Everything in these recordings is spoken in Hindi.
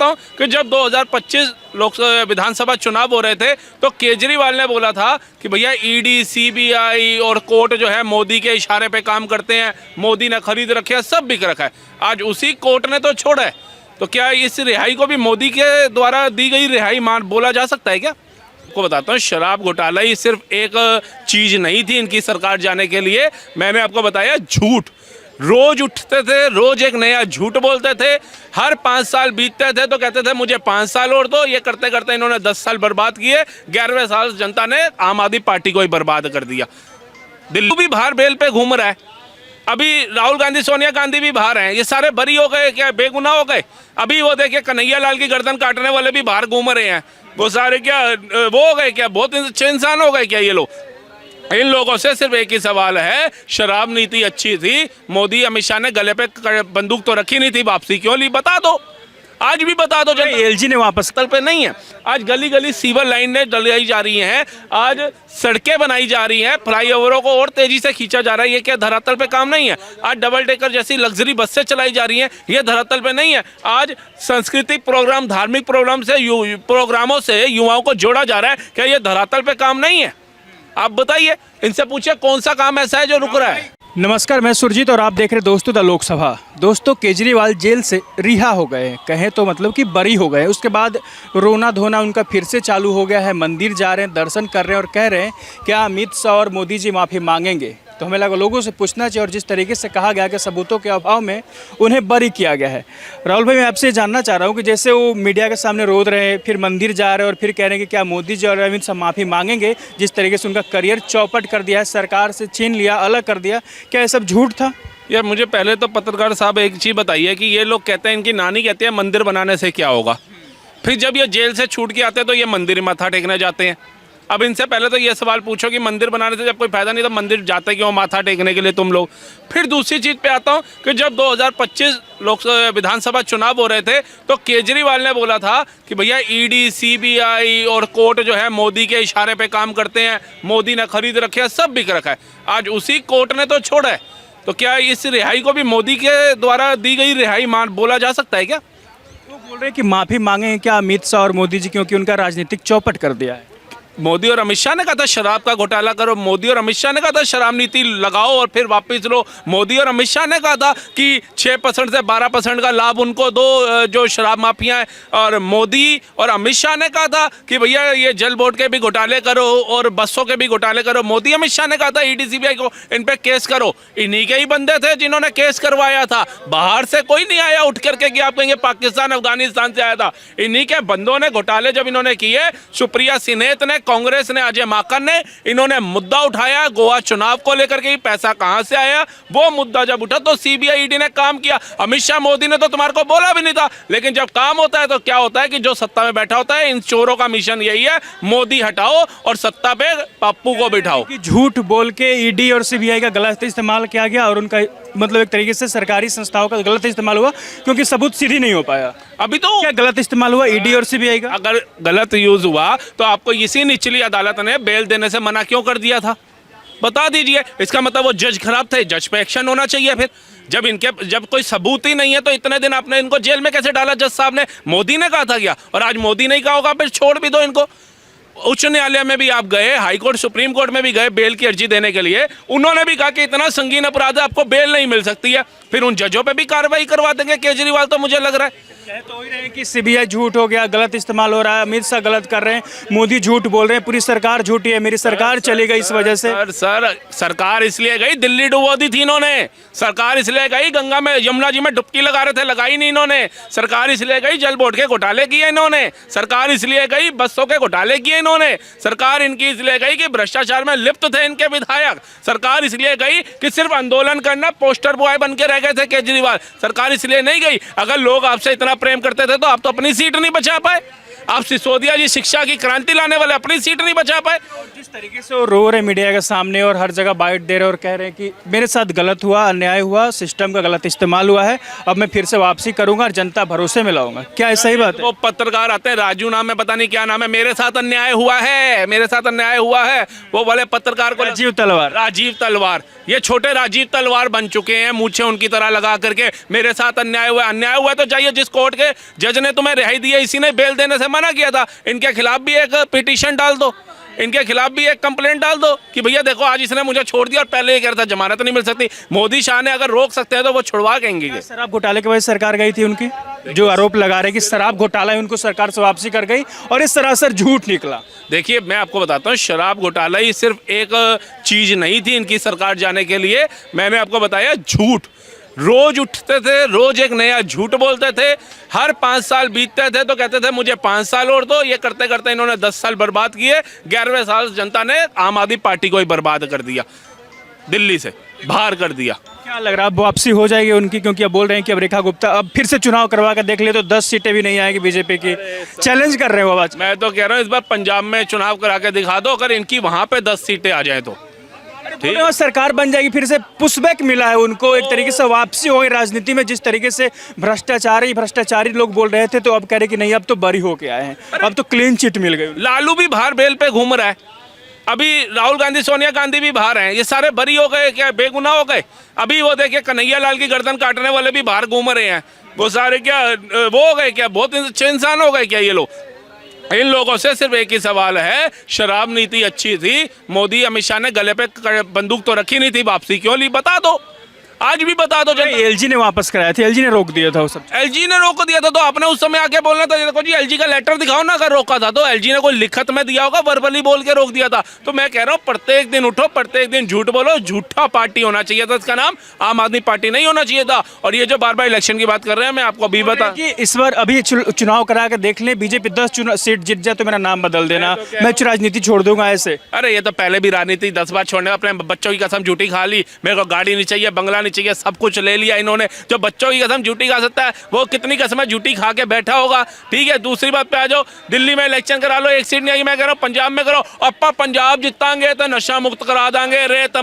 हूं कि जब 2025 लोकसभा विधानसभा चुनाव हो रहे थे तो केजरीवाल ने बोला था कि भैया ईडी, सीबीआई और कोर्ट जो है मोदी के इशारे पे काम करते हैं, मोदी ने खरीद रखे है, सब बिक रखा है। आज उसी कोर्ट ने तो छोड़ा है, तो क्या इस रिहाई को भी मोदी के द्वारा दी गई रिहाई मान बोला जा सकता है क्या? आपको बताता हूँ, शराब घोटाला ही सिर्फ एक चीज़ नहीं थी इनकी सरकार जाने के लिए। मैंने आपको बताया झूठ, रोज उठते थे, रोज एक नया झूठ बोलते थे। हर 5 साल बीतते थे तो कहते थे मुझे 5 साल और दो। ये करते करते इन्होंने 10 साल बर्बाद किए। 11वें साल जनता ने आम आदमी पार्टी को ही बर्बाद कर दिया। दिल्ली भी बाहर बेल पे घूम रहा है, अभी राहुल गांधी, सोनिया गांधी भी बाहर हैं। ये सारे बरी हो गए क्या, बेगुनाह हो गए? अभी वो देखिए कन्हैया लाल की गर्दन काटने वाले भी बाहर घूम रहे हैं। वो सारे क्या वो हो गए क्या, बहुत अच्छे इंसान हो गए क्या ये लोग? इन लोगों से सिर्फ एक ही सवाल है, शराब नीति अच्छी थी, मोदी अमित शाह ने गले पे बंदूक तो रखी नहीं थी, वापसी क्यों ली? बता दो, आज भी बता दो। जब एलजी ने वापस तल पे नहीं है, आज गली गली सीवर लाइनें डलाई जा रही हैं, आज सड़कें बनाई जा रही हैं, फ्लाईओवरों को और तेजी से खींचा जा रहा है। ये क्या धरातल पे काम नहीं है? आज डबल डेकर जैसी लग्जरी बसें चलाई जा रही हैं, ये धरातल पे नहीं है। आज सांस्कृतिक प्रोग्राम, धार्मिक प्रोग्रामों से युवाओं को जोड़ा जा रहा है, क्या ये धरातल पे काम नहीं है? आप बताइए, इनसे पूछिए कौन सा काम ऐसा है जो रुक रहा है। नमस्कार, मैं सुरजीत और आप देख रहे दोस्तों द लोकसभा। दोस्तों, केजरीवाल जेल से रिहा हो गए, कहें तो मतलब कि बरी हो गए। उसके बाद रोना धोना उनका फिर से चालू हो गया है। मंदिर जा रहे हैं, दर्शन कर रहे हैं और कह रहे हैं क्या अमित शाह और मोदी जी माफ़ी मांगेंगे? तो हमें लगा लोगों से पूछना चाहिए। और जिस तरीके से कहा गया कि सबूतों के अभाव में उन्हें बरी किया गया है। राहुल भाई, मैं आपसे जानना चाह रहा हूँ कि जैसे वो मीडिया के सामने रो रहे हैं, फिर मंदिर जा रहे हैं और फिर कह रहे हैं कि क्या मोदी जी और अमित शाह माफ़ी मांगेंगे? जिस तरीके से उनका करियर चौपट कर दिया है, सरकार से छीन लिया, अलग कर दिया, क्या ये सब झूठ था? यार मुझे पहले तो पत्रकार साहब एक चीज़ बताइए कि ये लोग कहते हैं, इनकी नानी कहती है मंदिर बनाने से क्या होगा। फिर जब ये जेल से छूट के आते हैं तो ये मंदिर माथा टेकने जाते हैं। अब इनसे पहले तो ये सवाल पूछो कि मंदिर बनाने से जब कोई फायदा नहीं तो मंदिर जाते क्यों माथा टेकने के लिए तुम लोग? फिर दूसरी चीज़ पे आता हूँ कि जब 2025 लोकसभा विधानसभा चुनाव हो रहे थे तो केजरीवाल ने बोला था कि भैया ईडी, सीबीआई और कोर्ट जो है मोदी के इशारे पे काम करते हैं, मोदी ने खरीद रखे है, सब बिक रखा है। आज उसी कोर्ट ने तो छोड़ा है, तो क्या इस रिहाई को भी मोदी के द्वारा दी गई रिहाई मान बोला जा सकता है क्या? वो बोल रहे हैं कि माफ़ी मांगे क्या अमित शाह और मोदी जी, क्योंकि उनका राजनीतिक चौपट कर दिया है। मोदी और अमित शाह ने कहा था शराब का घोटाला करो, मोदी और अमित शाह ने कहा था शराब नीति लगाओ और फिर वापस लो। मोदी और अमित शाह ने कहा था कि 6% से 12% का लाभ उनको दो जो शराब माफिया है। और मोदी और अमित शाह ने कहा था कि भैया ये जल बोर्ड के भी घोटाले करो और बसों के भी घोटाले करो। मोदी अमित शाह ने कहा था ईडी सीबीआई को इन पे केस करो। इन्हीं के ही बंदे थे जिन्होंने केस करवाया था, बाहर से कोई नहीं आया उठ करके कि आप कहेंगे पाकिस्तान अफगानिस्तान से आया था। इन्हीं के बंदों ने घोटाले जब इन्होंने किए, सुप्रिया सिनेत ने, कांग्रेस ने, अजय माकन ने, इन्होंने मुद्दा उठाया गोवा चुनाव को लेकर के पैसा कहां से आया। वो मुद्दा जब उठा तो सीबीआई ईडी ने काम किया। अमित शाह, मोदी ने तो तुम्हारे को बोला भी नहीं था। लेकिन जब काम होता है तो क्या होता है कि जो सत्ता में बैठा होता है, इन चोरों का मिशन यही है, मोदी हटाओ और सत्ता पे पप्पू को बिठाओ। कि झूठ बोल के ईडी और सीबीआई का गलत इस्तेमाल किया गया और उनका मतलब एक तरीके से सरकारी संस्थाओं का गलत इस्तेमाल हुआ, क्योंकि सबूत सीधी नहीं हो पाया। अभी तो क्या गलत इस्तेमाल हुआ ईडी और सीबीआई का? अगर गलत यूज हुआ तो आपको इसी निचली अदालत ने बेल देने से मना क्यों कर दिया था? बता दीजिए। इसका मतलब वो जज खराब थे, जज पे एक्शन होना चाहिए। फिर जब कोई सबूत ही नहीं है तो इतने दिन आपने इनको जेल में कैसे डाला? जज साहब ने, मोदी ने कहा था क्या? और आज मोदी नहीं कहा होगा, फिर छोड़ भी दो इनको। उच्च न्यायालय में भी आप गए, हाई कोर्ट, सुप्रीम कोर्ट में भी गए बेल की अर्जी देने के लिए, उन्होंने भी कहा कि इतना संगीन अपराध है, आपको बेल नहीं मिल सकती है। फिर उन जजों पे भी कार्रवाई करवा देंगे केजरीवाल, तो मुझे लग रहा है। कह तो ही रहे हैं कि सीबीआई झूठ हो गया, गलत इस्तेमाल हो रहा है, अमित शाह गलत कर रहे हैं, मोदी झूठ बोल रहे हैं, पूरी सरकार झूठी है, मेरी सरकार चली गई इस वजह से। सर सरकार इसलिए गई, दिल्ली डुबो दी थी इन्होंने। सरकार इसलिए गई, गंगा में, यमुना जी में डुबकी लगा रहे थे, लगाई नहीं इन्होंने। सरकार इसलिए गई, जल बोर्ड के घोटाले किए इन्होंने। सरकार इसलिए गई, बसों के घोटाले किए इन्होंने। सरकार इनकी इसलिए गई कि भ्रष्टाचार में लिप्त थे इनके विधायक। सरकार इसलिए गई कि सिर्फ आंदोलन करना, पोस्टर बॉय बन के रह गए थे केजरीवाल। सरकार इसलिए नहीं गई। अगर लोग आपसे इतना प्रेम करते थे तो आप तो अपनी सीट नहीं बचा पाए। आप सिसोदिया जी शिक्षा की क्रांति लाने वाले अपनी सीट नहीं बचा पाए। जिस तरीके से वो रो रहे मीडिया के सामने और हर जगह बाइट दे रहे और कह रहे हैं कि मेरे साथ गलत हुआ, अन्याय हुआ, सिस्टम का गलत इस्तेमाल हुआ है, अब मैं फिर से वापसी करूंगा और जनता भरोसे में लाऊंगा, क्या ऐसा ही बात है? वो पत्रकार आते हैं, राजू नाम है, पता नहीं क्या नाम है, मेरे साथ अन्याय हुआ है, मेरे साथ अन्याय हुआ है, वो वाले पत्रकार को राजीव तलवार, ये छोटे राजीव तलवार बन चुके हैं, मूछें उनकी तरह लगा करके मेरे साथ अन्याय हुआ है तो चाहिए जिस कोर्ट के जज ने तुम्हें रिहाई दी है, इसी ने बेल देने से मना किया था, इनके खिलाफ भी एक पिटीशन डाल दो, इनके खिलाफ भी एक कंप्लेंट डाल दो कि भैया देखो आज इसने मुझे छोड़ दिया और पहले ये कह रहा था जमानत नहीं मिल सकती। मोदी शाह ने अगर रोक सकते हैं तो वो छुड़वा कहेंगे। शराब घोटाले के वजह से सरकार गई थी उनकी, जो आरोप लगा रहे कि शराब घोटाला है, उनको सरकार से वापसी कर गई और इस सरासर झूठ निकला। देखिए मैं आपको बताता हूँ, शराब घोटाला ही सिर्फ एक चीज नहीं थी इनकी सरकार जाने के लिए, मैंने आपको बताया झूठ, रोज उठते थे, रोज एक नया झूठ बोलते थे, हर 5 साल बीतते थे तो कहते थे मुझे 5 साल और दो, ये करते करते इन्होंने 10 साल बर्बाद किए, 11वें साल जनता ने आम आदमी पार्टी को ही बर्बाद कर दिया, दिल्ली से बाहर कर दिया। क्या लग रहा है अब वापसी हो जाएगी उनकी, क्योंकि अब बोल रहे हैं कि अब रेखा गुप्ता अब फिर से चुनाव करवा कर देख ले तो 10 सीटें भी नहीं आएगी बीजेपी की, चैलेंज कर रहे हो? आज मैं तो कह रहा हूँ इस बार पंजाब में चुनाव करा के दिखा दो, अगर इनकी वहां पे 10 सीटें आ जाए तो ठीक है, सरकार बन जाएगी, फिर से पुशबैक मिला है उनको, एक तरीके से वापसी हो गई राजनीति में। जिस तरीके से भ्रष्टाचारी लोग बोल रहे थे तो अब कह रहे कि नहीं अब तो बरी होके आए हैं, अब तो क्लीन चिट मिल गई। लालू भी बाहर बेल पे घूम रहा है, अभी राहुल गांधी सोनिया गांधी भी बाहर हैं, ये सारे बरी हो गए क्या, बेगुनाह हो गए? अभी वो देखिए कन्हैया लाल की गर्दन काटने वाले भी बाहर घूम रहे हैं, वो सारे क्या वो हो गए क्या, बहुत अच्छे इंसान हो गए क्या ये लोग? इन लोगों से सिर्फ एक ही सवाल है, शराब नीति अच्छी थी, मोदी अमित शाह ने गले पे बंदूक तो रखी नहीं थी, वापसी क्यों ली बता दो, आज भी बता दो। एलजी ने वापस कराया था, एलजी ने रोक दिया था, वो सब एलजी ने रोक दिया था तो आपने उस समय आके बोलना था, देखो जी एलजी का लेटर दिखाओ ना, अगर रोका था तो एलजी ने कोई लिखत में दिया होगा, वर्बली बोल के रोक दिया था। तो मैं कह रहा हूँ प्रत्येक दिन उठो, प्रत्येक दिन झूठ बोलो, झूठा पार्टी होना चाहिए था, इसका नाम आम आदमी पार्टी नहीं होना चाहिए था। और ये जो बार बार इलेक्शन की बात कर रहे हैं, मैं आपको अभी बता कि इस बार अभी चुनाव करा के देख ले, बीजेपी 10 सीट जीत जाए तो मेरा नाम बदल देना, मैं राजनीति छोड़ दूंगा ऐसे। अरे ये तो पहले भी राजनीति 10 बार छोड़ने, अपने बच्चों की कसम झूठी खा ली, मेरे को गाड़ी नहीं चाहिए, बंगला नहीं चाहिए, सब कुछ ले लिया इन्होंने। जो बच्चों की कसम झूठी खा सकता है वो कितनी कसम झूठी खा के बैठा होगा। ठीक है, दूसरी बात पे आ जाओ, दिल्ली में इलेक्शन करा लो, एक सीट नहीं आई, मैं कह रहा हूँ पंजाब में करो, अपा पंजाब जितांगे तो नशा मुक्त करा देंगे, रेत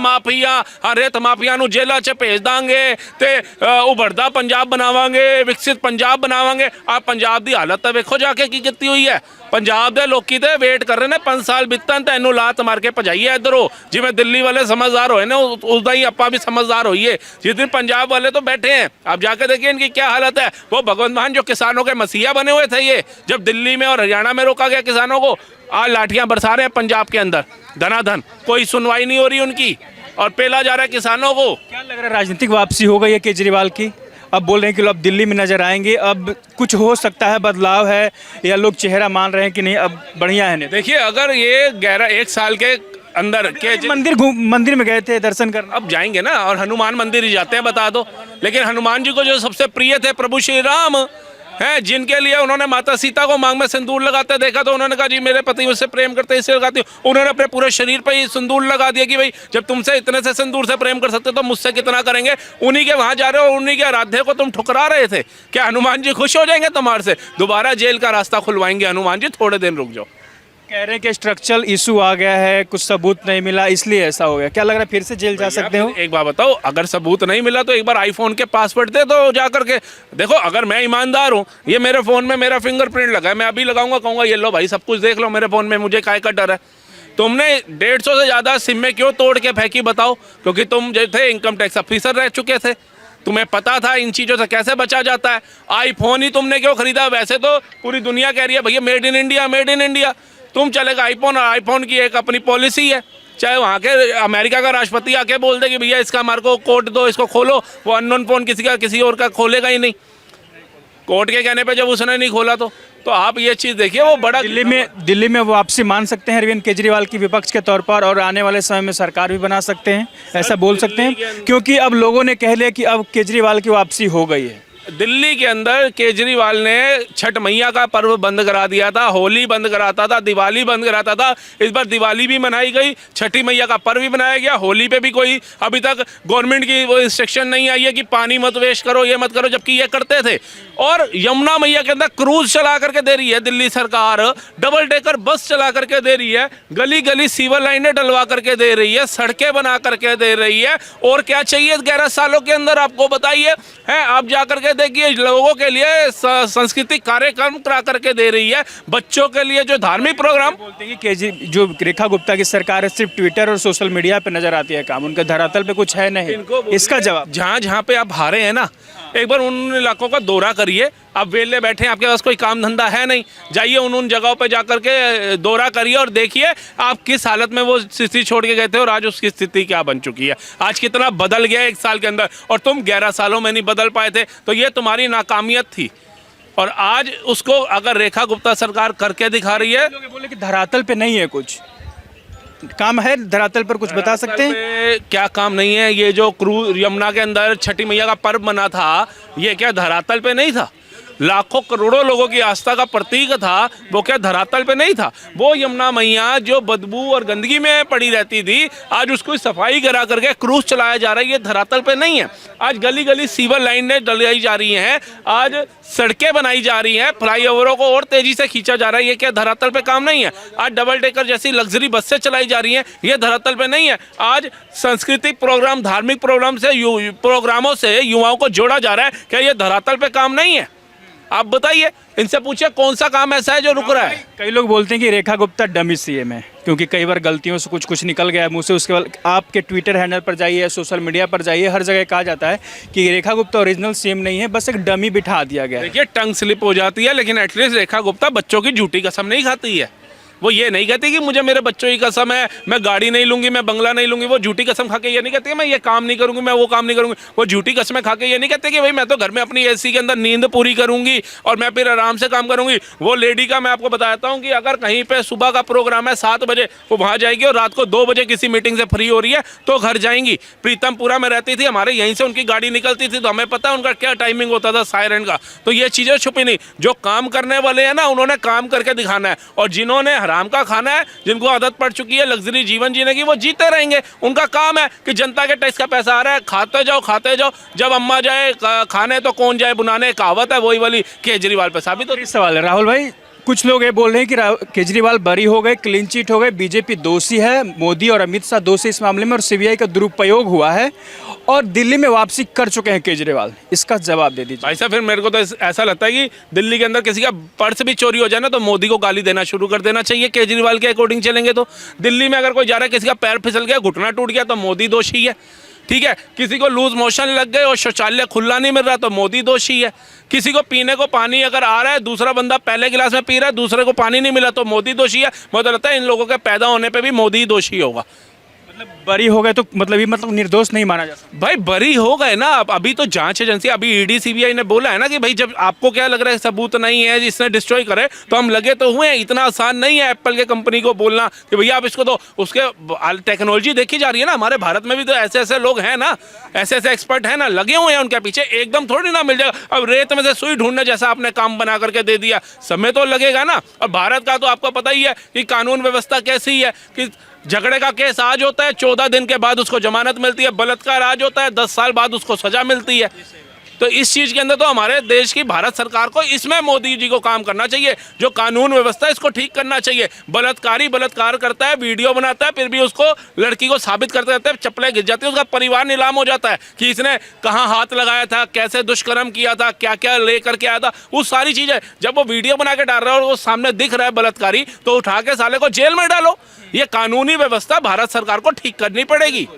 माफिया ਨੂੰ जेलों च भेज देंगे ते उभरदा पंजाब बनावांगे, विकसित पंजाब बनावांगे। आ पंजाब की हालत तो वेखो जाके की कीती हुई है, पंजाब के लोग तो वेट कर रहे हैं 5 साल बीतन तो इनू लात मार के भजाइए इधरों, जिवें दिल्ली वाले समझदार होए ने उसदा ही अपा भी समझदार होइए, जिस दिन पंजाब वाले तो बैठे हैं। आप जाके देखिए इनकी क्या हालत है। वो भगवंत मान जो किसानों के मसीहा बने हुए थे, ये जब दिल्ली में और हरियाणा में रोका गया किसानों को, आज लाठियां बरसा रहे हैं पंजाब के अंदर धनाधन, कोई सुनवाई नहीं हो रही उनकी और पेला जा रहा है किसानों को। क्या लग रहा है राजनीतिक वापसी हो गई है केजरीवाल की? अब बोल रहे हैं कि लोग अब दिल्ली में नजर आएंगे, अब कुछ हो सकता है, बदलाव है, या लोग चेहरा मान रहे हैं कि नहीं अब बढ़िया है? नहीं देखिए, अगर ये 1 साल के अंदर के मंदिर में गए थे दर्शन करने, अब जाएंगे ना, और हनुमान मंदिर ही जाते हैं बता दो। लेकिन हनुमान जी को जो सबसे प्रिय थे प्रभु श्री राम हैं, जिनके लिए उन्होंने माता सीता को मांग में सिंदूर लगाते देखा तो उन्होंने कहा जी मेरे पति मुझसे प्रेम करते इसलिए लगाती हूँ। उन्होंने अपने पूरे शरीर पर ही सिंदूर लगा दिया कि भाई जब तुमसे इतने से सिंदूर से प्रेम कर सकते तो मुझसे कितना करेंगे। उन्हीं के वहां जा रहे हो, उन्हीं के आराध्य को तुम ठुकरा रहे थे। क्या हनुमान जी खुश हो जाएंगे तुम्हारे से? दोबारा जेल का रास्ता खुलवाएंगे हनुमान जी, थोड़े दिन रुक जाओ। कह रहे हैं कि स्ट्रक्चरल इशू आ गया है, कुछ सबूत नहीं मिला इसलिए ऐसा हो गया। क्या लग रहा है फिर से जेल जा सकते हो? एक बात बताओ, अगर सबूत नहीं मिला तो एक बार आईफोन के पासवर्ड दे दो जा करके। देखो, अगर मैं ईमानदार हूँ, ये मेरे फोन में मेरा फिंगरप्रिंट लगा है, मैं अभी लगाऊंगा, कहूँगा ये लो भाई सब कुछ देख लो मेरे फोन में, मुझे काय का डर है। तुमने 150 से ज़्यादा सिम में क्यों तोड़ के फेंकी बताओ? क्योंकि तुम जो थे इनकम टैक्स ऑफिसर रह चुके थे, तुम्हें पता था इन चीज़ों से कैसे बचा जाता है। आईफोन ही तुमने क्यों खरीदा? वैसे तो पूरी दुनिया कह रही है भैया made in India, made in India, तुम चलेगा आईफोन, और आईफोन की एक अपनी पॉलिसी है, चाहे वहाँ के अमेरिका का राष्ट्रपति आके बोल दे कि भैया इसका हमारे को कोड दो, इसको खोलो, वो अननोन फोन किसी और का खोलेगा ही नहीं। कोर्ट के कहने पे जब उसने नहीं खोला तो आप ये चीज़ देखिए, वो बड़ा दिल्ली में वापसी मान सकते हैं अरविंद केजरीवाल की विपक्ष के तौर पर, और आने वाले समय में सरकार भी बना सकते हैं, ऐसा बोल सकते हैं? क्योंकि अब लोगों ने कह लिया कि अब केजरीवाल की वापसी हो गई है। दिल्ली के अंदर केजरीवाल ने छठ मैया का पर्व बंद करा दिया था, होली बंद कराता था, दिवाली बंद कराता था। इस बार दिवाली भी मनाई गई, छठी मैया का पर्व भी मनाया गया, होली पे भी कोई अभी तक गवर्नमेंट की वो इंस्ट्रक्शन नहीं आई है कि पानी मत वेस्ट करो, ये मत करो, जबकि ये करते थे। और यमुना मैया के अंदर क्रूज चला करके दे रही है दिल्ली सरकार, डबल डेकर बस चला करके दे रही है, गली गली सीवर लाइनें डलवा करके दे रही है, सड़कें बना करके दे रही है। और क्या चाहिए 11 सालों के अंदर, आपको बताइए है। आप जा करके देखिए, लोगों के लिए सांस्कृतिक कार्यक्रम करा करके दे रही है, बच्चों के लिए जो धार्मिक प्रोग्राम। बोलते हैं कि जो रेखा गुप्ता की सरकार है सिर्फ ट्विटर और सोशल मीडिया पे नजर आती है काम, उनका धरातल पे कुछ है नहीं। इसका जवाब जहाँ जहाँ पे आप हारे हैं ना, एक बार उन इलाकों का दौरा करिए। आप वेले बैठे हैं, आपके पास कोई काम धंधा है नहीं, जाइए उन जगहों पे जाकर के दौरा करिए और देखिए आप किस हालत में वो स्थिति छोड़ के गए थे और आज उसकी स्थिति क्या बन चुकी है। आज कितना बदल गया 1 साल के अंदर, और तुम 11 सालों में नहीं बदल पाए थे, तो ये तुम्हारी नाकामियत थी। और आज उसको अगर रेखा गुप्ता सरकार करके दिखा रही है। लोग बोले कि धरातल पे नहीं है, कुछ काम है धरातल पर, कुछ बता सकते हैं? क्या काम नहीं है? ये जो क्रूज यमुना के अंदर छठी मैया का पर्व बना था, ये क्या धरातल पे नहीं था? लाखों करोड़ों लोगों की आस्था का प्रतीक था, वो क्या धरातल पे नहीं था? वो यमुना मैया जो बदबू और गंदगी में पड़ी रहती थी, आज उसको सफाई करा करके क्रूज चलाया जा रहा है, ये धरातल पे नहीं है। आज गली गली सीवर लाइनें डलाई जा रही हैं, आज सड़कें बनाई जा रही हैं, फ्लाईओवरों को और तेजी से खींचा जा रहा है, ये क्या धरातल पे काम नहीं है? आज डबल डेकर जैसी लग्जरी बसें चलाई जा रही हैं, ये धरातल पे नहीं है? आज सांस्कृतिक प्रोग्राम, धार्मिक प्रोग्राम से प्रोग्रामों से युवाओं को जोड़ा जा रहा है, क्या ये धरातल पे काम नहीं है? आप बताइए, इनसे पूछिए कौन सा काम ऐसा है जो रुक रहा है। कई लोग बोलते हैं कि रेखा गुप्ता डमी सीएम है, क्योंकि कई बार गलतियों से कुछ निकल गया मुंह से। उसके बाद आपके ट्विटर हैंडल पर जाइए, सोशल मीडिया पर जाइए, हर जगह कहा जाता है कि रेखा गुप्ता ओरिजिनल सीएम नहीं है, बस एक डमी बिठा दिया गया है। देखिए, टंग स्लिप हो जाती है, लेकिन एटलीस्ट रेखा गुप्ता बच्चों की झूठी कसम नहीं खाती है। वो ये नहीं कहती कि मुझे मेरे बच्चों की कसम है, मैं गाड़ी नहीं लूंगी, मैं बंगला नहीं लूंगी। वो झूठी कसम खा के ये नहीं कहती कि मैं ये काम नहीं करूंगी, मैं वो काम नहीं करूंगी। वो झूठी कसमें खा के ये नहीं कहते कि भाई मैं तो घर में अपनी एसी के अंदर नींद पूरी करूंगी और मैं फिर आराम से काम करूंगी। वो लेडी का मैं आपको बताता हूँ कि अगर कहीं पे सुबह का प्रोग्राम है 7 बजे, वो वहाँ जाएगी और रात को 2 बजे किसी मीटिंग से फ्री हो रही है तो घर जाएंगी। प्रीतमपुरा में रहती थी, हमारे यहीं से उनकी गाड़ी निकलती थी, तो हमें पता है उनका क्या टाइमिंग होता था सायरन का। तो ये चीज़ें छुपी नहीं। जो काम करने वाले हैं ना, उन्होंने काम करके दिखाना है, और जिन्होंने हराम का खाना है, जिनको आदत पड़ चुकी है लग्जरी जीवन जीने की, वो जीते रहेंगे। उनका काम है कि जनता के टैक्स का पैसा आ रहा है, खाते जाओ। जब अम्मा जाए खाने तो कौन जाए बुनाने, कहावत है, वही वाली केजरीवाल पे साबित हो रही। सवाल है राहुल भाई, कुछ लोग ये बोल रहे हैं कि केजरीवाल बरी हो गए, क्लीन चिट हो गए, बीजेपी दोषी है, मोदी और अमित शाह दोषी इस मामले में, और सीबीआई का दुरुपयोग हुआ है और दिल्ली में वापसी कर चुके हैं केजरीवाल। इसका जवाब दे दीजिए भाई साहब। फिर मेरे को तो ऐसा लगता है कि दिल्ली के अंदर किसी का पर्स भी चोरी हो जाए ना, तो मोदी को गाली देना शुरू कर देना चाहिए। केजरीवाल के अकॉर्डिंग चलेंगे तो दिल्ली में अगर कोई जा रहा है, किसी का पैर फिसल गया, घुटना टूट गया, तो मोदी दोषी है। ठीक है, किसी को लूज मोशन लग गए और शौचालय खुला नहीं मिल रहा तो मोदी दोषी है। किसी को पीने को पानी अगर आ रहा है, दूसरा बंदा पहले गिलास में पी रहा है, दूसरे को पानी नहीं मिला तो मोदी दोषी है। मुझे लगता है इन लोगों के पैदा होने पे भी मोदी दोषी होगा। मतलब बरी हो गए तो मतलब ये मतलब निर्दोष नहीं माना जा सकता? भाई बरी हो गए ना, अभी तो जांच एजेंसी, अभी ईडी सीबीआई ने बोला है ना कि भाई जब आपको क्या लग रहा है सबूत नहीं है, इसने डिस्ट्रॉय करे, तो हम लगे तो हुए। इतना आसान नहीं है एप्पल के कंपनी को बोलना कि भैया आप इसको, तो उसके टेक्नोलॉजी देखी जा रही है ना। हमारे भारत में भी तो ऐसे ऐसे लोग हैं ना, ऐसे ऐसे एक्सपर्ट हैं ना, लगे हुए हैं उनके पीछे। एकदम थोड़ी ना मिल जाएगा। अब रेत में से सुई ढूंढने जैसा आपने काम बना करके दे दिया, समय तो लगेगा ना। और भारत का तो आपको पता ही है कि कानून व्यवस्था कैसी है कि झगड़े का केस आज होता है, 14 दिन के बाद उसको जमानत मिलती है। बलात्कार आज होता है, 10 साल बाद उसको सजा मिलती है। तो इस चीज़ के अंदर तो हमारे देश की भारत सरकार को इसमें मोदी जी को काम करना चाहिए। जो कानून व्यवस्था है इसको ठीक करना चाहिए। बलात्कारी बलात्कार करता है, वीडियो बनाता है, फिर भी उसको लड़की को साबित करते रहते हैं, चप्पलें गिर जाती है, उसका परिवार नीलाम हो जाता है कि इसने कहाँ हाथ लगाया था, कैसे दुष्कर्म किया था, क्या क्या ले करके आया था, वो सारी चीज़ें। जब वो वीडियो बना के डाल रहा है और वो सामने दिख रहा है बलात्कारी, तो उठा के साले को जेल में डालो। ये कानूनी व्यवस्था भारत सरकार को ठीक करनी पड़ेगी।